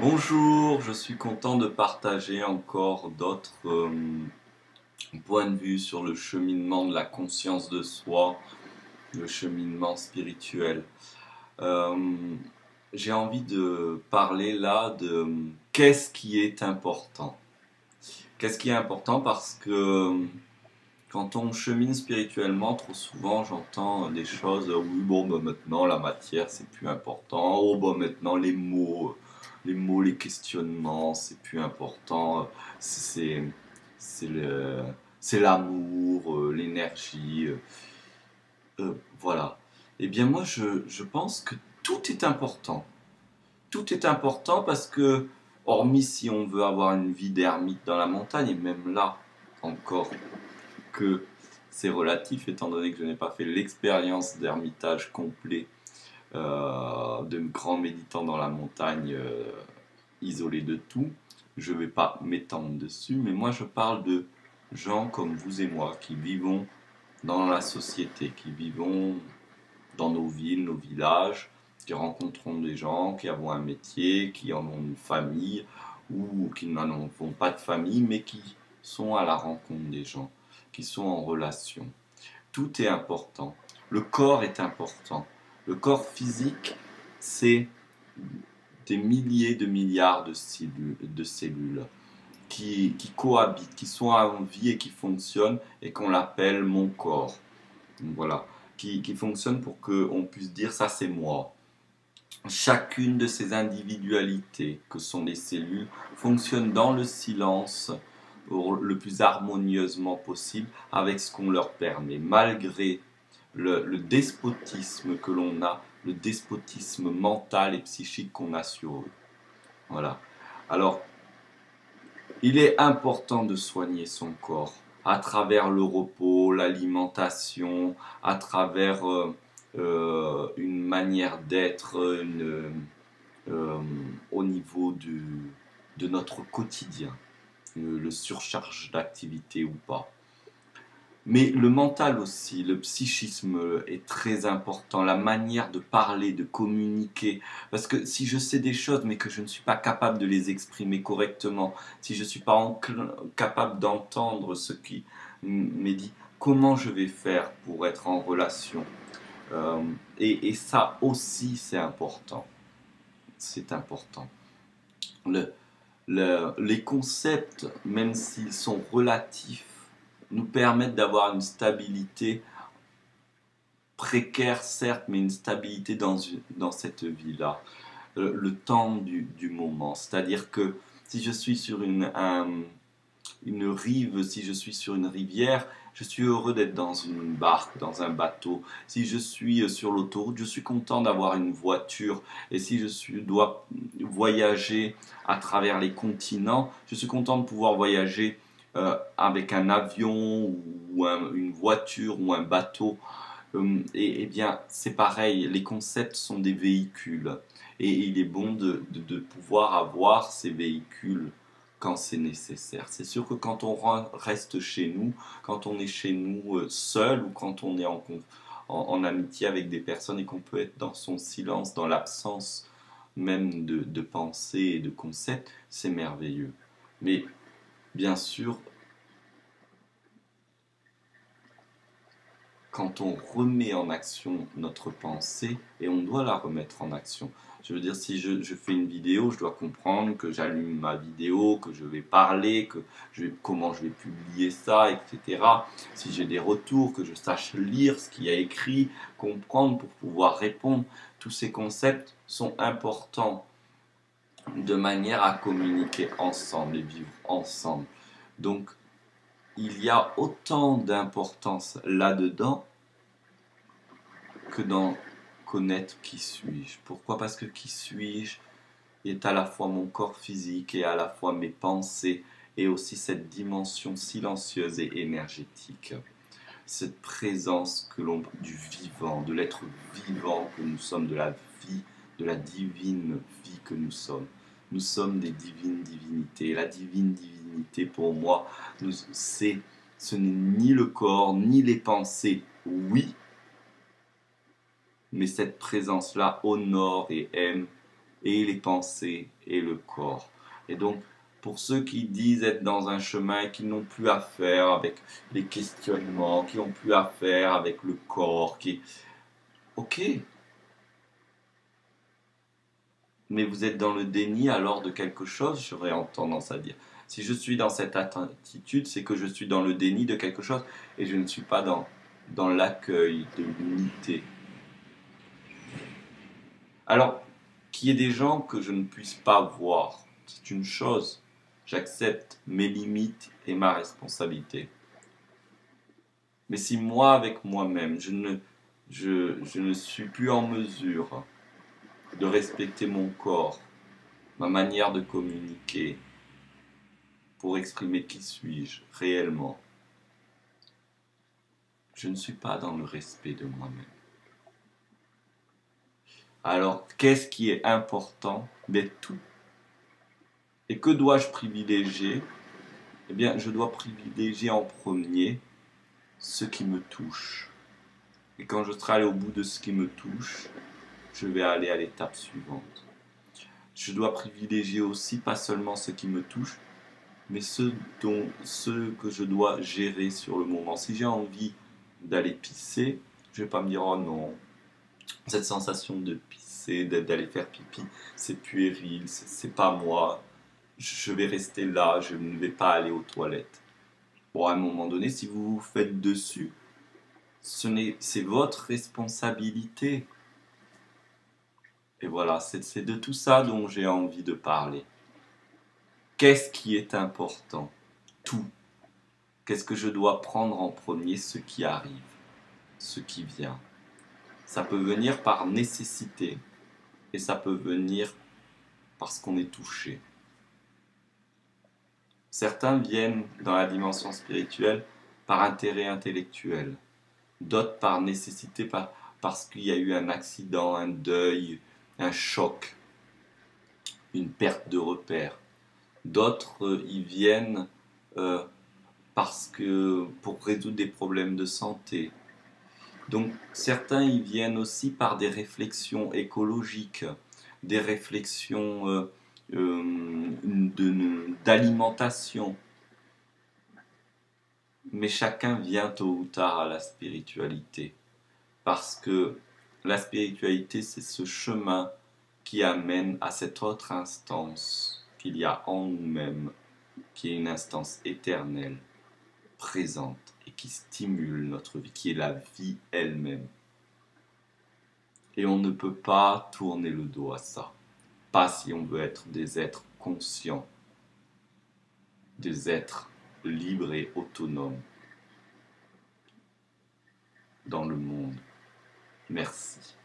Bonjour, je suis content de partager encore d'autres points de vue sur le cheminement de la conscience de soi, le cheminement spirituel. Euh, j'ai envie de parler là de qu'est-ce qui est important. Qu'est-ce qui est important parce que quand on chemine spirituellement, trop souvent j'entends des choses, oui bon bah, maintenant la matière c'est plus important, oh bah maintenant les questionnements c'est plus important, c'est c'est le c'est l'amour, l'énergie, voilà. Eh bien moi je pense que tout est important. Tout est important parce que, hormis si on veut avoir une vie d'ermite dans la montagne, et même là encore que c'est relatif étant donné que je n'ai pas fait l'expérience d'ermitage complet de grands méditants dans la montagne isolé de tout. Je ne vais pas m'étendre dessus, mais moi je parle de gens comme vous et moi qui vivons dans la société, qui vivons dans nos villes, nos villages, qui rencontrons des gens, qui avons un métier, qui en ont une famille ou qui n'en ont pas de famille, mais qui sont à la rencontre des gens, qui sont en relation. Tout est important. Le corps est important. Le corps physique, c'est des milliers de milliards de cellules qui cohabitent, qui sont en vie et qui fonctionnent et qu'on l'appelle mon corps. Donc voilà, qui fonctionne pour qu'on puisse dire ça c'est moi. Chacune de ces individualités que sont les cellules fonctionne dans le silence le plus harmonieusement possible avec ce qu'on leur permet, malgré le despotisme que l'on a, le despotisme mental et psychique qu'on a sur eux. Voilà. Alors, il est important de soigner son corps à travers le repos, l'alimentation, à travers une manière d'être au niveau de notre quotidien, le surcharge d'activité ou pas. Mais le mental aussi, le psychisme est très important, la manière de parler, de communiquer. Parce que si je sais des choses mais que je ne suis pas capable de les exprimer correctement, si je ne suis pas capable d'entendre ce qui m'est dit, comment je vais faire pour être en relation et ça aussi c'est important. C'est important. Le, les concepts, même s'ils sont relatifs, nous permettent d'avoir une stabilité précaire, certes, mais une stabilité dans cette vie-là. Le temps du moment. C'est-à-dire que si je suis sur une rive, si je suis sur une rivière, je suis heureux d'être dans une barque, dans un bateau. Si je suis sur l'autoroute, je suis content d'avoir une voiture. Et si dois voyager à travers les continents, je suis content de pouvoir voyager avec un avion ou une voiture ou un bateau. Et bien, c'est pareil, les concepts sont des véhicules. Et il est bon de pouvoir avoir ces véhicules quand c'est nécessaire. C'est sûr que quand on reste chez nous, quand on est chez nous seul ou quand on est en amitié avec des personnes et qu'on peut être dans son silence, dans l'absence même de pensée et de concepts, c'est merveilleux. Mais bien sûr, quand on remet en action notre pensée, et on doit la remettre en action. Je veux dire, si je fais une vidéo, je dois comprendre que j'allume ma vidéo, que je vais parler, comment je vais publier ça, etc. Si j'ai des retours, que je sache lire ce qu'il y a écrit, comprendre pour pouvoir répondre. Tous ces concepts sont importants de manière à communiquer ensemble et vivre ensemble. Donc, il y a autant d'importance là-dedans que dans connaître qui suis-je. Pourquoi? Parce que qui suis-je est à la fois mon corps physique et à la fois mes pensées et aussi cette dimension silencieuse et énergétique. Cette présence du vivant, de l'être vivant que nous sommes, de la vie, de la divine vie que nous sommes. Nous sommes des divines divinités. La divine divinité pour moi, ce n'est ni le corps, ni les pensées. Oui, mais cette présence-là honore et aime et les pensées et le corps. Et donc, pour ceux qui disent être dans un chemin et qui n'ont plus à faire avec les questionnements, qui n'ont plus à faire avec le corps, qui... Ok, mais vous êtes dans le déni alors de quelque chose, j'aurais tendance à dire. Si je suis dans cette attitude, c'est que je suis dans le déni de quelque chose et je ne suis pas dans l'accueil de l'unité. Alors, qu'il y ait des gens que je ne puisse pas voir, c'est une chose. J'accepte mes limites et ma responsabilité. Mais si moi, avec moi-même, je ne suis plus en mesure de respecter mon corps, ma manière de communiquer, pour exprimer qui suis-je réellement, je ne suis pas dans le respect de moi-même. Alors, qu'est-ce qui est important? Mais tout. Et que dois-je privilégier? Eh bien, je dois privilégier en premier ce qui me touche. Et quand je serai allé au bout de ce qui me touche, je vais aller à l'étape suivante. Je dois privilégier aussi pas seulement ce qui me touche, mais ce que je dois gérer sur le moment. Si j'ai envie d'aller pisser, je vais pas me dire oh non, cette sensation de pisser, d'aller faire pipi, c'est puéril, c'est pas moi. Je vais rester là, je ne vais pas aller aux toilettes. Bon, à un moment donné, si vous vous faites dessus, c'est votre responsabilité. Et voilà, c'est de tout ça dont j'ai envie de parler. Qu'est-ce qui est important? Tout. Qu'est-ce que je dois prendre en premier? Ce qui arrive, ce qui vient. Ça peut venir par nécessité et ça peut venir parce qu'on est touché. Certains viennent dans la dimension spirituelle par intérêt intellectuel, d'autres par nécessité, parce qu'il y a eu un accident, un deuil, un choc, une perte de repère. D'autres y viennent parce que pour résoudre des problèmes de santé. Donc certains y viennent aussi par des réflexions écologiques, des réflexions d'alimentation. Mais chacun vient tôt ou tard à la spiritualité. Parce que la spiritualité, c'est ce chemin qui amène à cette autre instance qu'il y a en nous-mêmes, qui est une instance éternelle, présente et qui stimule notre vie, qui est la vie elle-même. Et on ne peut pas tourner le dos à ça. Pas si on veut être des êtres conscients, des êtres libres et autonomes dans le monde. Merci.